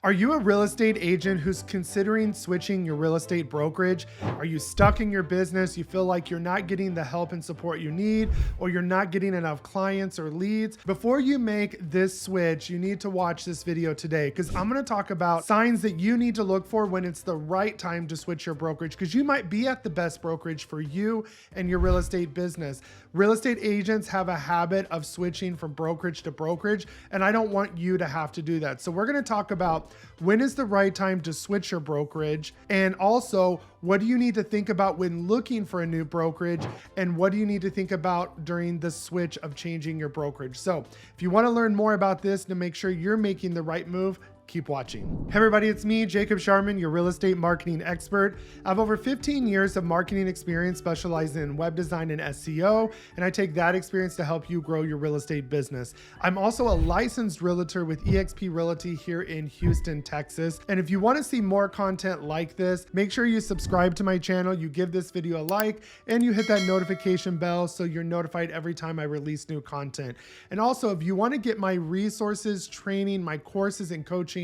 Are you a real estate agent who's considering switching your real estate brokerage? Are you stuck in your business? You feel like you're not getting the help and support you need, or you're not getting enough clients or leads? Before you make this switch, you need to watch this video today, because I'm going to talk about signs that you need to look for when it's the right time to switch your brokerage, because you might be at the best brokerage for you and your real estate business. Real estate agents have a habit of switching from brokerage to brokerage, and I don't want you to have to do that. So we're going to talk about when is the right time to switch your brokerage, and also what do you need to think about when looking for a new brokerage, and what do you need to think about during the switch of changing your brokerage. So if you want to learn more about this to make sure you're making the right move, keep watching. Hey everybody, it's me, Jacob Shireman, your real estate marketing expert. I have over 15 years of marketing experience specializing in web design and SEO, and I take that experience to help you grow your real estate business. I'm also a licensed realtor with eXp Realty here in Houston, Texas. And if you want to see more content like this, make sure you subscribe to my channel, you give this video a like, and you hit that notification bell so you're notified every time I release new content. And also, if you want to get my resources, training, my courses, and coaching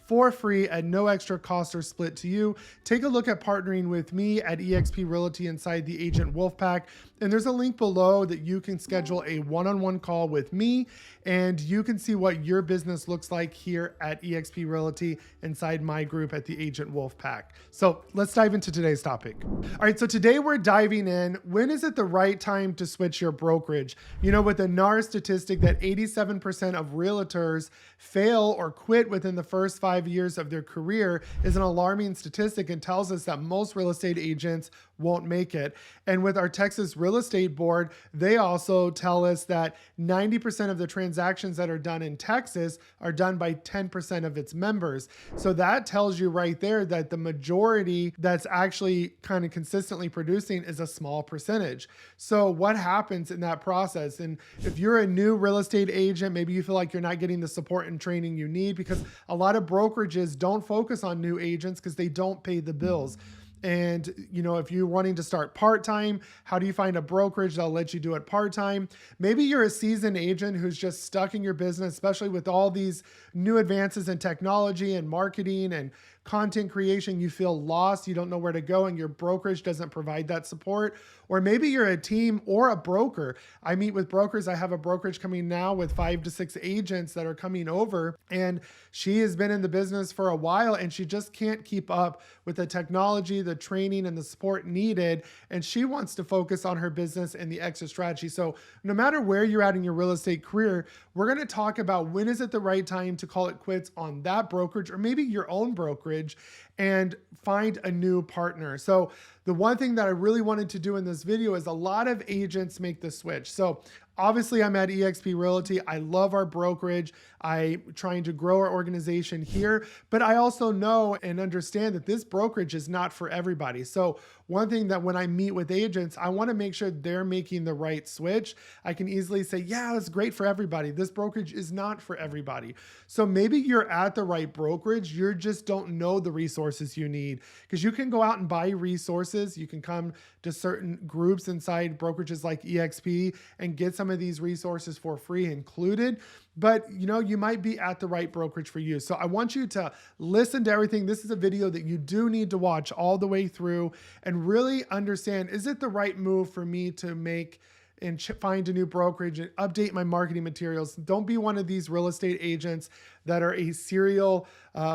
for free at no extra cost or split to you, take a look at partnering with me at eXp Realty inside the Agent Wolfpack. And there's a link below that you can schedule a one-on-one call with me, and you can see what your business looks like here at eXp Realty inside my group at the Agent Wolfpack. So let's dive into today's topic. All right, so today we're diving in. When is it the right time to switch your brokerage? You know, with the NAR statistic that 87% of realtors fail or quit within the first 5 years of their career is an alarming statistic, and tells us that most real estate agents won't make it. And with our Texas Real Estate Board, they also tell us that 90% of the transactions that are done in Texas are done by 10% of its members. So that tells you right there that the majority that's actually kind of consistently producing is a small percentage. So what happens in that process? And if you're a new real estate agent, maybe you feel like you're not getting the support and training you need, because a lot of brokerages don't focus on new agents because they don't pay the bills. And, you know, if you're wanting to start part-time, how do you find a brokerage that'll let you do it part-time? Maybe you're a seasoned agent who's just stuck in your business, especially with all these new advances in technology and marketing and content creation. You feel lost, you don't know where to go, and your brokerage doesn't provide that support. Or maybe you're a team or a broker. I meet with brokers. I have a brokerage coming now with 5 to 6 agents that are coming over, and she has been in the business for a while, and she just can't keep up with the technology, the training, and the support needed. And she wants to focus on her business and the exit strategy. So no matter where you're at in your real estate career, we're going to talk about when is it the right time to call it quits on that brokerage, or maybe your own brokerage, and find a new partner. So the one thing that I really wanted to do in this video is, a lot of agents make the switch. So obviously I'm at eXp Realty. I love our brokerage. I'm trying to grow our organization here, but I also know and understand that this brokerage is not for everybody. So one thing that when I meet with agents, I want to make sure they're making the right switch. I can easily say, yeah, it's great for everybody. This brokerage is not for everybody. So maybe you're at the right brokerage. You just don't know the resources you need, because you can go out and buy resources. You can come to certain groups inside brokerages like eXp and get some of these resources for free included. But you know, you might be at the right brokerage for you. So I want you to listen to everything. This is a video that you do need to watch all the way through and really understand, is it the right move for me to make and find a new brokerage and update my marketing materials? Don't be one of these real estate agents that are a serial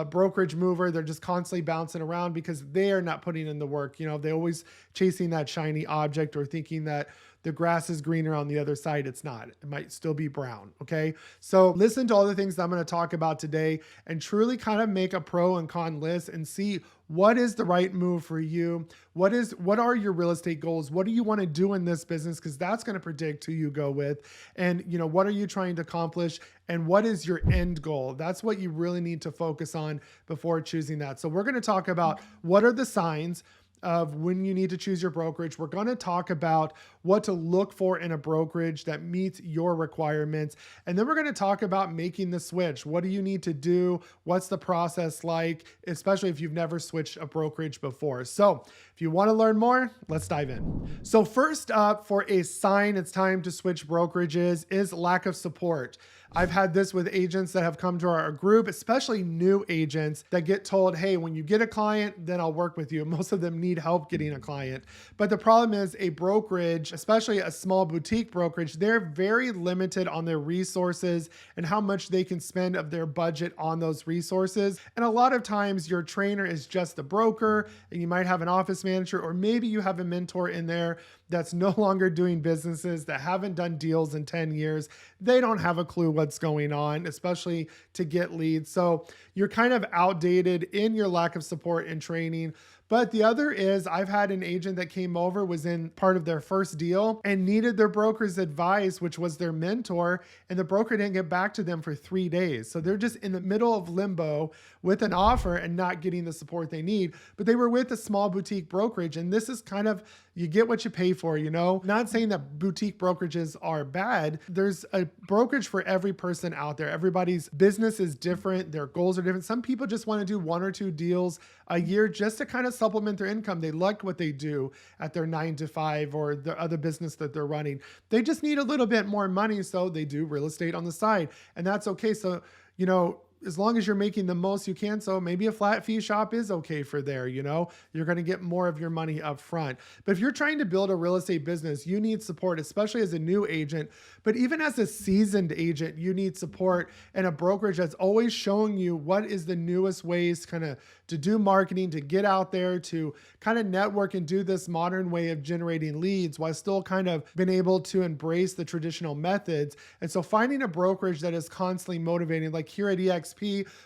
brokerage mover. They're just constantly bouncing around because they are not putting in the work. You know, they're always chasing that shiny object, or thinking that the grass is greener on the other side. It's not. It might still be brown. Okay. So listen to all the things that I'm going to talk about today, and truly kind of make a pro and con list and see what is the right move for you. What are your real estate goals? What do you want to do in this business? Because that's going to predict who you go with. And, you know, what are you trying to accomplish? And what is your end goal? That's what you really need to focus on before choosing that. So we're going to talk about what are the signs of when you need to choose your brokerage. We're going to talk about what to look for in a brokerage that meets your requirements. And then we're going to talk about making the switch. What do you need to do? What's the process like, especially if you've never switched a brokerage before? So if you want to learn more, let's dive in. So first up, for a sign it's time to switch brokerages, is lack of support. I've had this with agents that have come to our group, especially new agents that get told, hey, when you get a client, then I'll work with you. Most of them need help getting a client. But the problem is a brokerage, especially a small boutique brokerage, they're very limited on their resources and how much they can spend of their budget on those resources. And a lot of times your trainer is just a broker, and you might have an office manager, or maybe you have a mentor in there that's no longer doing businesses, that haven't done deals in 10 years. They don't have a clue what's going on, especially to get leads. So you're kind of outdated in your lack of support and training. But the other is, I've had an agent that came over, was in part of their first deal and needed their broker's advice, which was their mentor, and the broker didn't get back to them for 3 days. So they're just in the middle of limbo with an offer and not getting the support they need. But they were with a small boutique brokerage, and this is kind of, you get what you pay for, you know? Not saying that boutique brokerages are bad. There's a brokerage for every person out there. Everybody's business is different. Their goals are different. Some people just want to do 1 or 2 deals a year just to kind of supplement their income. They like what they do at their 9 to 5 or the other business that they're running. They just need a little bit more money, so they do real estate on the side, and that's okay. So, you know, as long as you're making the most you can. So maybe a flat fee shop is okay for there, you know, you're going to get more of your money up front. But if you're trying to build a real estate business, you need support, especially as a new agent. But even as a seasoned agent, you need support and a brokerage that's always showing you what is the newest ways kind of to do marketing, to get out there, to kind of network and do this modern way of generating leads while still kind of being able to embrace the traditional methods. And so finding a brokerage that is constantly motivating, like here at EXP,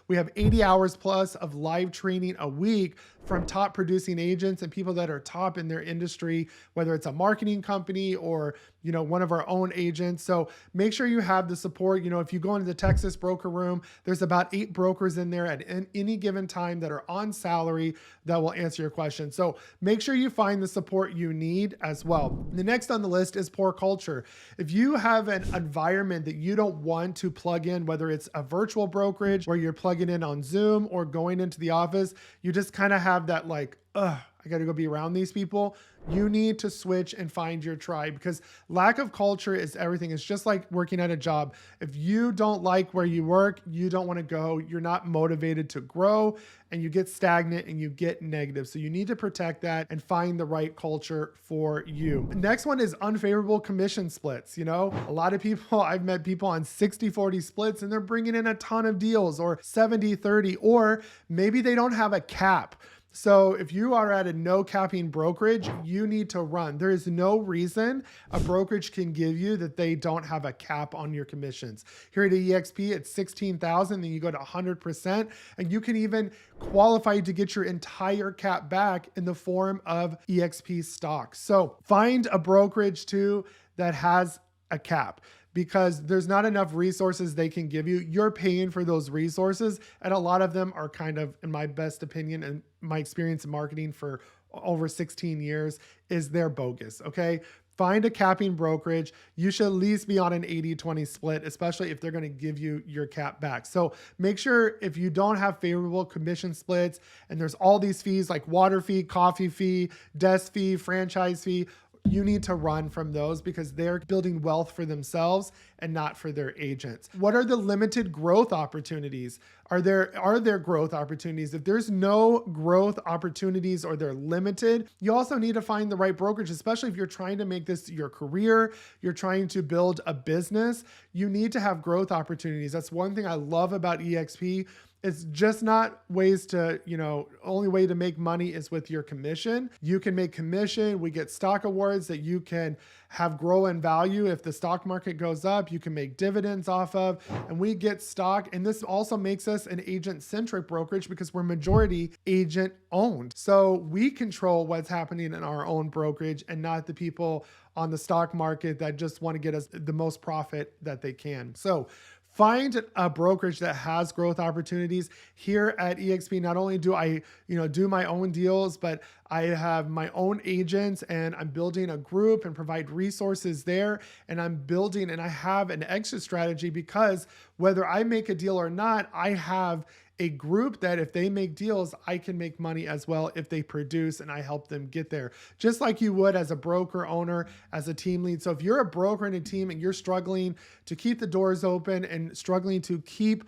we have 80 hours plus of live training a week from top producing agents and people that are top in their industry, whether it's a marketing company or, you know, one of our own agents. So make sure you have the support. You know, if you go into the Texas broker room, there's about 8 brokers in there at any given time that are on salary that will answer your question. So make sure you find the support you need as well. The next on the list is poor culture. If you have an environment that you don't want to plug in, whether it's a virtual brokerage where you're plugging in on Zoom or going into the office, you just kind of have that like, I got to go be around these people. You need to switch and find your tribe, because lack of culture is everything. It's just like working at a job. If you don't like where you work, you don't want to go. You're not motivated to grow, and you get stagnant and you get negative. So you need to protect that and find the right culture for you. Next one is unfavorable commission splits. You know, a lot of people, I've met people on 60-40 splits and they're bringing in a ton of deals, or 70-30, or maybe they don't have a cap. So if you are at a no capping brokerage, you need to run. There is no reason a brokerage can give you that they don't have a cap on your commissions. Here at EXP, it's 16,000, then you go to 100%, and you can even qualify to get your entire cap back in the form of EXP stock. So find a brokerage too that has a cap, because there's not enough resources they can give you. You're paying for those resources, and a lot of them are kind of, in my best opinion and my experience in marketing for over 16 years, is they're bogus, okay? Find a capping brokerage. You should at least be on an 80-20 split, especially if they're going to give you your cap back. So make sure, if you don't have favorable commission splits and there's all these fees like water fee, coffee fee, desk fee, franchise fee, you need to run from those, because they're building wealth for themselves and not for their agents. What are the limited growth opportunities? Are there growth opportunities? If there's no growth opportunities or they're limited, you also need to find the right brokerage, especially if you're trying to make this your career, you're trying to build a business, you need to have growth opportunities. That's one thing I love about EXP. It's just not ways to, you know, only way to make money is with your commission. You can make commission. We get stock awards that you can have grow in value. If the stock market goes up, you can make dividends off of, and we get stock. And this also makes us an agent-centric brokerage because we're majority agent owned. So we control what's happening in our own brokerage and not the people on the stock market that just want to get us the most profit that they can. So find a brokerage that has growth opportunities. Here at EXP, not only do I, do my own deals, but I have my own agents, and I'm building a group and provide resources there. And I have an exit strategy, because whether I make a deal or not, I have a group that if they make deals, I can make money as well if they produce and I help them get there. Just like you would as a broker owner, as a team lead. So if you're a broker in a team and you're struggling to keep the doors open and struggling to keep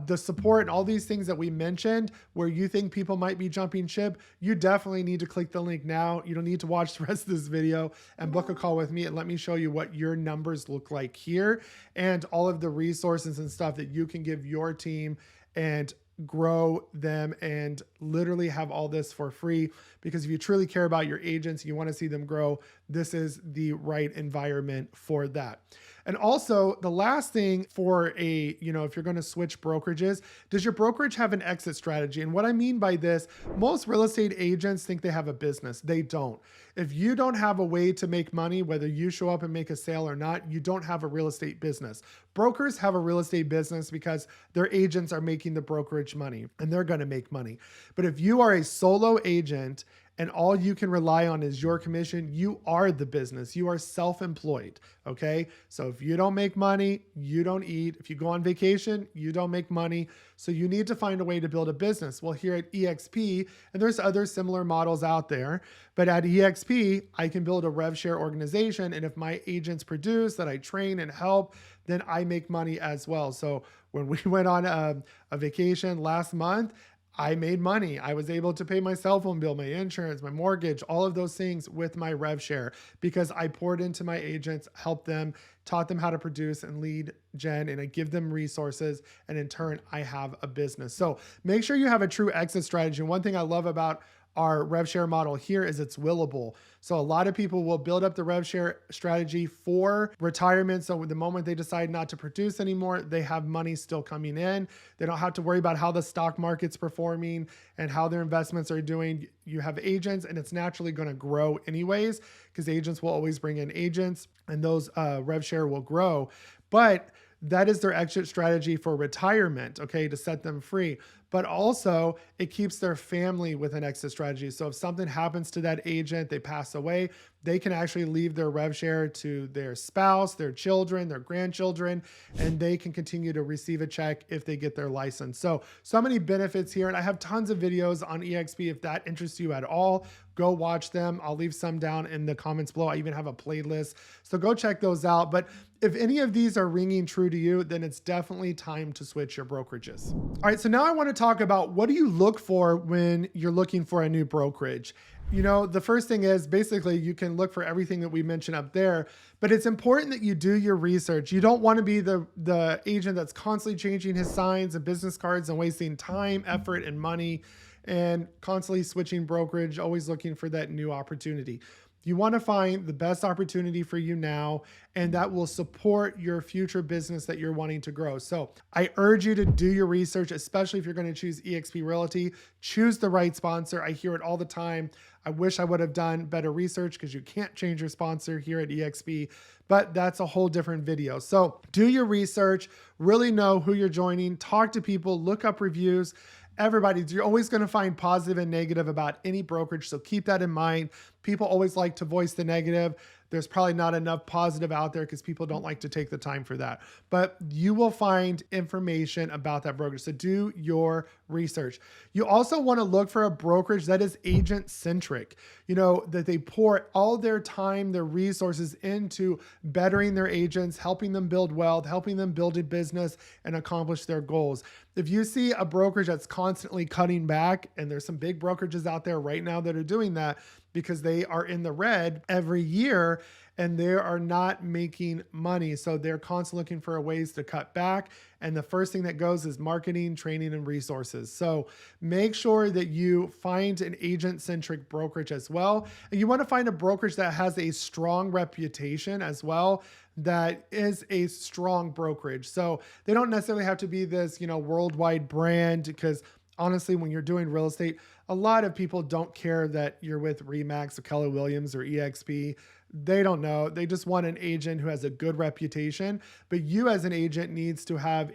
the support and all these things that we mentioned where you think people might be jumping ship, you definitely need to click the link now. You don't need to watch the rest of this video and book a call with me and let me show you what your numbers look like here and all of the resources and stuff that you can give your team and grow them and literally have all this for free. Because if you truly care about your agents, you want to see them grow, this is the right environment for that. And also the last thing for if you're going to switch brokerages, does your brokerage have an exit strategy? And what I mean by this, most real estate agents think they have a business. They don't. If you don't have a way to make money, whether you show up and make a sale or not, you don't have a real estate business. Brokers have a real estate business because their agents are making the brokerage money and they're going to make money. But if you are a solo agent and all you can rely on is your commission, you are the business. You are self-employed, okay? So if you don't make money, you don't eat. If you go on vacation, you don't make money. So you need to find a way to build a business. Well, here at EXP, and there's other similar models out there, but at EXP, I can build a rev share organization. And if my agents produce, that I train and help, then I make money as well. So when we went on a vacation last month, I made money. I was able to pay my cell phone bill, my insurance, my mortgage, all of those things with my rev share because I poured into my agents, helped them, taught them how to produce and lead gen, and I give them resources. And in turn, I have a business. So make sure you have a true exit strategy. And one thing I love about our rev share model here is it's willable. So a lot of people will build up the rev share strategy for retirement. So the moment they decide not to produce anymore, they have money still coming in. They don't have to worry about how the stock market's performing and how their investments are doing. You have agents and it's naturally going to grow anyways because agents will always bring in agents and those rev share will grow. But that is their exit strategy for retirement, okay, to set them free. But also it keeps their family with an exit strategy. So if something happens to that agent, they pass away, they can actually leave their rev share to their spouse, their children, their grandchildren, and they can continue to receive a check if they get their license. So many benefits here. And I have tons of videos on EXP. If that interests you at all, go watch them. I'll leave some down in the comments below. I even have a playlist. So go check those out. But if any of these are ringing true to you, then it's definitely time to switch your brokerages. All right, so now I want to talk about what do you look for when you're looking for a new brokerage. The first thing is basically you can look for everything that we mentioned up there, but it's important that you do your research. You don't want to be the agent that's constantly changing his signs and business cards and wasting time, effort, and money and constantly switching brokerage, always looking for that new opportunity. You want to find the best opportunity for you now, and that will support your future business that you're wanting to grow. So I urge you to do your research, especially if you're going to choose EXP Realty. Choose the right sponsor. I hear it all the time. I wish I would have done better research because you can't change your sponsor here at EXP, but that's a whole different video. So do your research, really know who you're joining, talk to people, look up reviews. Everybody, you're always going to find positive and negative about any brokerage. So keep that in mind. People always like to voice the negative. There's probably not enough positive out there because people don't like to take the time for that. But you will find information about that brokerage. So do your research. You also want to look for a brokerage that is agent centric, that they pour all their time, their resources into bettering their agents, helping them build wealth, helping them build a business and accomplish their goals. If you see a brokerage that's constantly cutting back, and there's some big brokerages out there right now that are doing that because they are in the red every year and they are not making money. So they're constantly looking for ways to cut back. And the first thing that goes is marketing, training, and resources. So make sure that you find an agent-centric brokerage as well. And you want to find a brokerage that has a strong reputation as well, that is a strong brokerage. So they don't necessarily have to be this, worldwide brand, because honestly, when you're doing real estate, a lot of people don't care that you're with Remax or Keller Williams or EXP. They don't know. They just want an agent who has a good reputation. But you as an agent needs to have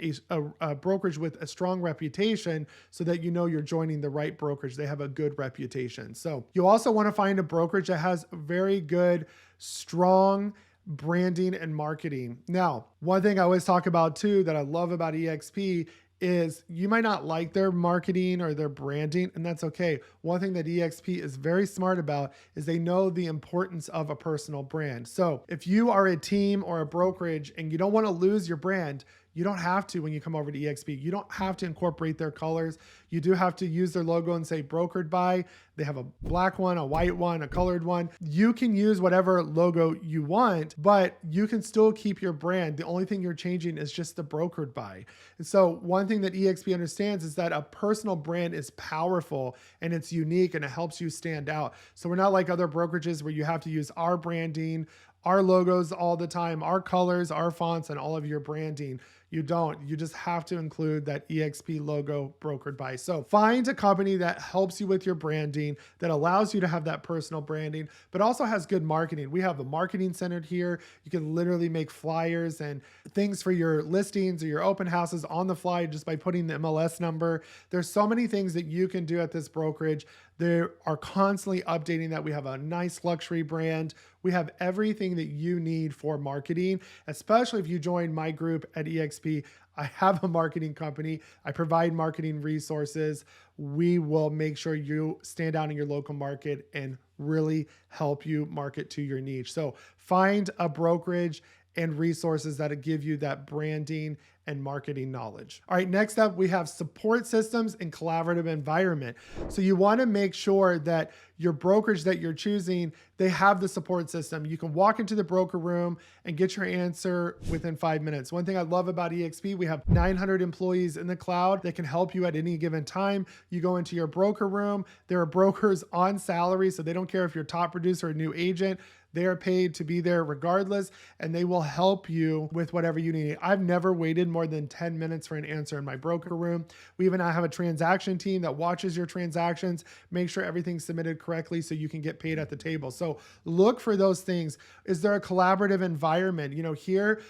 a brokerage with a strong reputation so that you're joining the right brokerage. They have a good reputation. So you also want to find a brokerage that has very good, strong branding and marketing. Now, one thing I always talk about too that I love about EXP is you might not like their marketing or their branding, and that's okay. One thing that EXP is very smart about is they know the importance of a personal brand. So if you are a team or a brokerage and you don't want to lose your brand, you don't have to when you come over to EXP. You don't have to incorporate their colors. You do have to use their logo and say brokered by. They have a black one, a white one, a colored one. You can use whatever logo you want, but you can still keep your brand. The only thing you're changing is just the brokered by. And so one thing that EXP understands is that a personal brand is powerful and it's unique and it helps you stand out. So we're not like other brokerages where you have to use our branding, our logos all the time, our colors, our fonts, and all of your branding. You don't. You just have to include that EXP logo brokered by. So find a company that helps you with your branding, that allows you to have that personal branding, but also has good marketing. We have a marketing center here. You can literally make flyers and things for your listings or your open houses on the fly just by putting the MLS number. There's so many things that you can do at this brokerage. They are constantly updating that. We have a nice luxury brand. We have everything that you need for marketing, especially if you join my group at EXP. I have a marketing company. I provide marketing resources. We will make sure you stand out in your local market and really help you market to your niche. So find a brokerage and resources that give you that branding and marketing knowledge. All right, next up, we have support systems and collaborative environment. So you want to make sure that your brokerage that you're choosing, they have the support system. You can walk into the broker room and get your answer within 5 minutes. One thing I love about EXP, we have 900 employees in the cloud that can help you at any given time. You go into your broker room, there are brokers on salary, so they don't care if you're a top producer or a new agent. They are paid to be there regardless, and they will help you with whatever you need. I've never waited more than 10 minutes for an answer in my broker room. We even have a transaction team that watches your transactions, make sure everything's submitted correctly so you can get paid at the table. So look for those things. Is there a collaborative environment? Here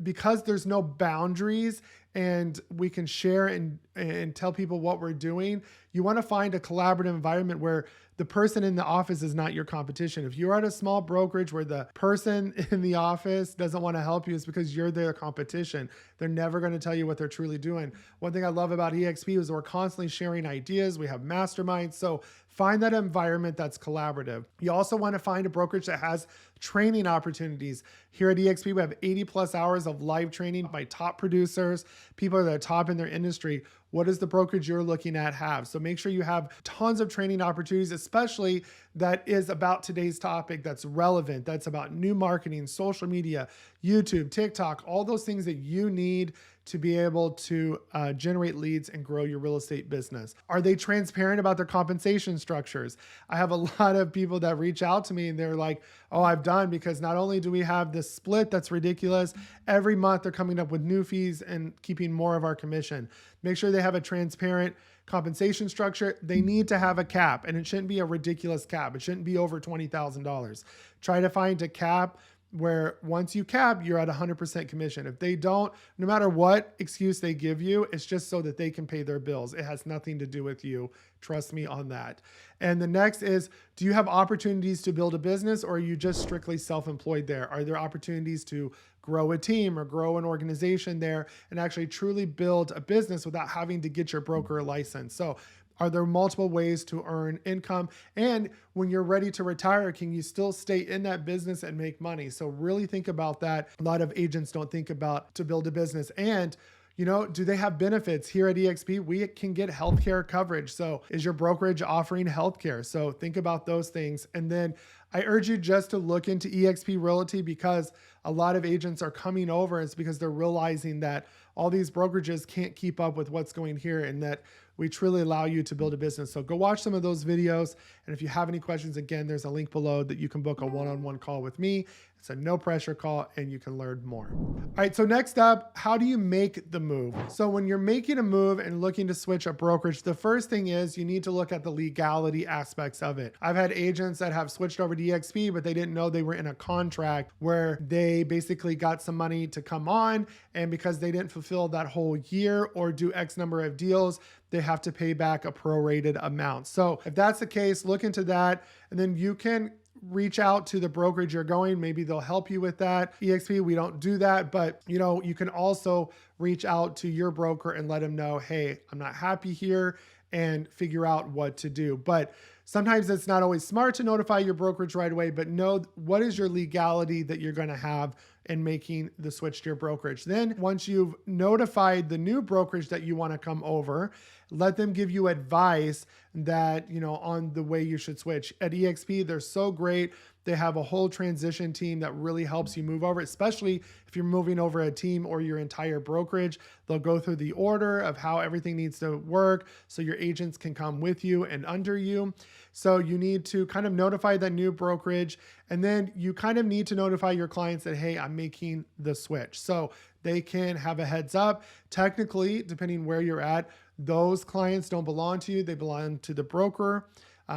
because there's no boundaries and we can share and tell people what we're doing, you want to find a collaborative environment where the person in the office is not your competition. If you're at a small brokerage where the person in the office doesn't want to help you, it's because you're their competition. They're never going to tell you what they're truly doing. One thing I love about EXP is we're constantly sharing ideas. We have masterminds. So find that environment that's collaborative. You also want to find a brokerage that has training opportunities. Here at EXP, we have 80 plus hours of live training by top producers, people that are top in their industry. What does the brokerage you're looking at have? So make sure you have tons of training opportunities, especially that is about today's topic, that's relevant, that's about new marketing, social media, YouTube, TikTok, all those things that you need to be able to generate leads and grow your real estate business. Are they transparent about their compensation structures? I have a lot of people that reach out to me and they're like, oh, I've done, because not only do we have this split that's ridiculous, every month they're coming up with new fees and keeping more of our commission. Make sure they have a transparent compensation structure. They need to have a cap, and it shouldn't be a ridiculous cap. It shouldn't be over $20,000. Try to find a cap where once you cap, you're at 100% commission. If they don't, no matter what excuse they give you, it's just so that they can pay their bills. It has nothing to do with you. Trust me on that. And the next is, do you have opportunities to build a business, or are you just strictly self-employed there? Are there opportunities to grow a team or grow an organization there and actually truly build a business without having to get your broker license? So are there multiple ways to earn income? And when you're ready to retire, can you still stay in that business and make money? So really think about that. A lot of agents don't think about to build a business. And do they have benefits? Here at EXP, we can get healthcare coverage. So is your brokerage offering healthcare? So think about those things. And then I urge you just to look into EXP Realty, because a lot of agents are coming over. It's because they're realizing that all these brokerages can't keep up with what's going here, and that we truly allow you to build a business. So go watch some of those videos. And if you have any questions, again, there's a link below that you can book a one-on-one call with me. It's a no pressure call and you can learn more. All right, so next up, how do you make the move? So when you're making a move and looking to switch a brokerage, the first thing is you need to look at the legality aspects of it. I've had agents that have switched over to EXP, but they didn't know they were in a contract where they basically got some money to come on, and because they didn't fulfill that whole year or do X number of deals, they have to pay back a prorated amount. So if that's the case, look into that, and then you can reach out to the brokerage you're going. Maybe they'll help you with that. EXP, we don't do that, but you can also reach out to your broker and let them know, hey, I'm not happy here, and figure out what to do. But sometimes it's not always smart to notify your brokerage right away, but know what is your legality that you're going to have in making the switch to your brokerage. Then once you've notified the new brokerage that you want to come over, let them give you advice that, on the way you should switch. At EXP, they're so great. They have a whole transition team that really helps you move over, especially if you're moving over a team or your entire brokerage. They'll go through the order of how everything needs to work so your agents can come with you and under you. So you need to kind of notify that new brokerage, and then you kind of need to notify your clients that, hey, I'm making the switch. So they can have a heads up. Technically, depending where you're at, those clients don't belong to you. They belong to the broker.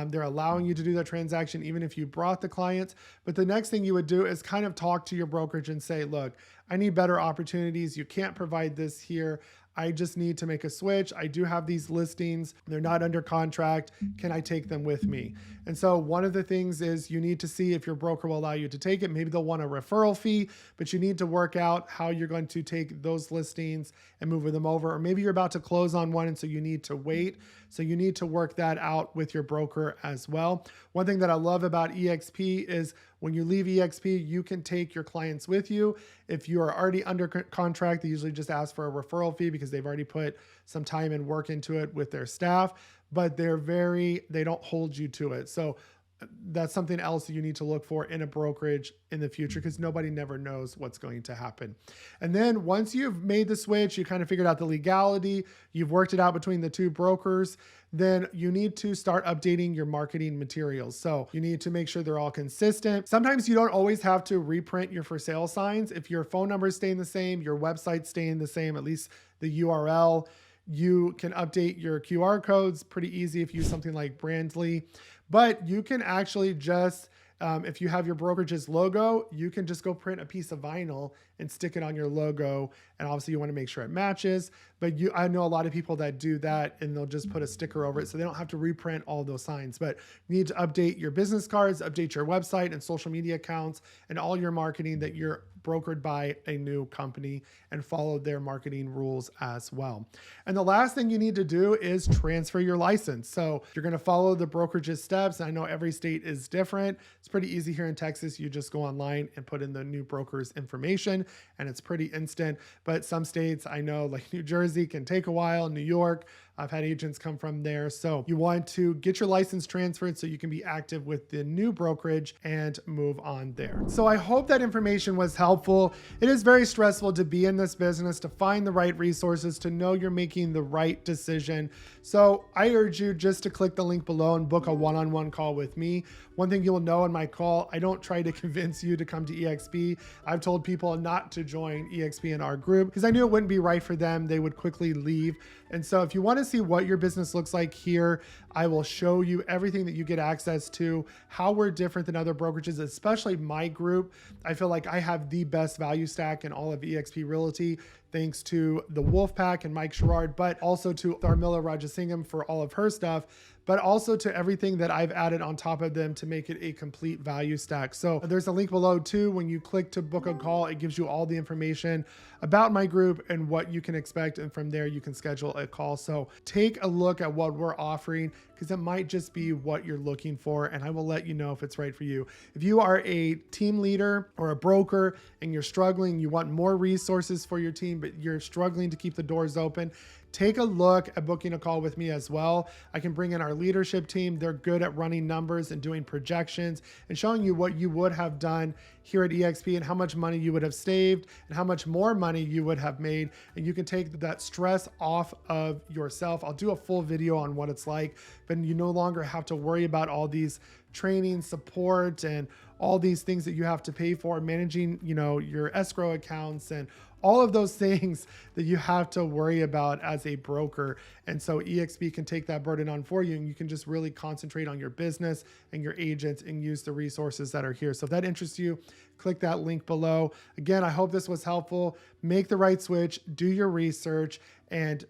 They're allowing you to do that transaction even if you brought the clients. But the next thing you would do is kind of talk to your brokerage and say, look, I need better opportunities. You can't provide this here. I just need to make a switch. I do have these listings. They're not under contract. Can I take them with me? And so one of the things is you need to see if your broker will allow you to take it. Maybe they'll want a referral fee, but you need to work out how you're going to take those listings and move them over. Or maybe you're about to close on one, and so you need to wait. So you need to work that out with your broker as well. One thing that I love about EXP is when you leave EXP, you can take your clients with you. If you are already under contract, they usually just ask for a referral fee because they've already put some time and work into it with their staff, but they don't hold you to it. So that's something else that you need to look for in a brokerage in the future, because nobody never knows what's going to happen. And then once you've made the switch, you kind of figured out the legality, you've worked it out between the two brokers, then you need to start updating your marketing materials. So you need to make sure they're all consistent. Sometimes you don't always have to reprint your for sale signs. If your phone number is staying the same, your website's staying the same, at least the URL, you can update your QR codes pretty easy if you use something like Brandly. But you can actually just, if you have your brokerage's logo, you can just go print a piece of vinyl and stick it on your logo. And obviously you want to make sure it matches, but I know a lot of people that do that and they'll just put a sticker over it so they don't have to reprint all those signs. But you need to update your business cards, update your website and social media accounts and all your marketing that you're brokered by a new company, and follow their marketing rules as well. And the last thing you need to do is transfer your license. So you're going to follow the brokerage's steps. I know every state is different. It's pretty easy here in Texas. You just go online and put in the new broker's information and it's pretty instant. But some states, I know, like New Jersey, can take a while. New York, I've had agents come from there. So you want to get your license transferred so you can be active with the new brokerage and move on there. So I hope that information was helpful. It is very stressful to be in this business, to find the right resources, to know you're making the right decision. So I urge you just to click the link below and book a one-on-one call with me. One thing you'll know in my call, I don't try to convince you to come to EXP. I've told people not to join EXP in our group because I knew it wouldn't be right for them. They would quickly leave. And so if you want to see what your business looks like here, I will show you everything that you get access to, how we're different than other brokerages, especially my group. I feel like I have the best value stack in all of EXP Realty, thanks to the Wolfpack and Mike Sherrard, but also to Tharmila Rajasingham for all of her stuff, but also to everything that I've added on top of them to make it a complete value stack. So there's a link below too. When you click to book a call, it gives you all the information about my group and what you can expect. And from there, you can schedule a call. So take a look at what we're offering, because it might just be what you're looking for. And I will let you know if it's right for you. If you are a team leader or a broker and you're struggling, you want more resources for your team, but you're struggling to keep the doors open, take a look at booking a call with me as well. I can bring in our leadership team. They're good at running numbers and doing projections and showing you what you would have done here at EXP and how much money you would have saved and how much more money you would have made. And you can take that stress off of yourself. I'll do a full video on what it's like, but you no longer have to worry about all these training, support, and all these things that you have to pay for, managing, your escrow accounts and all of those things that you have to worry about as a broker. And so EXP can take that burden on for you, and you can just really concentrate on your business and your agents and use the resources that are here. So if that interests you, click that link below. Again, I hope this was helpful. Make the right switch, do your research, and,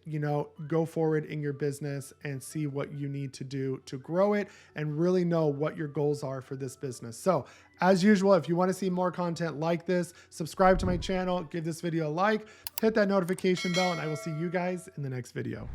go forward in your business and see what you need to do to grow it and really know what your goals are for this business. So as usual, if you want to see more content like this, subscribe to my channel, give this video a like, hit that notification bell, and I will see you guys in the next video.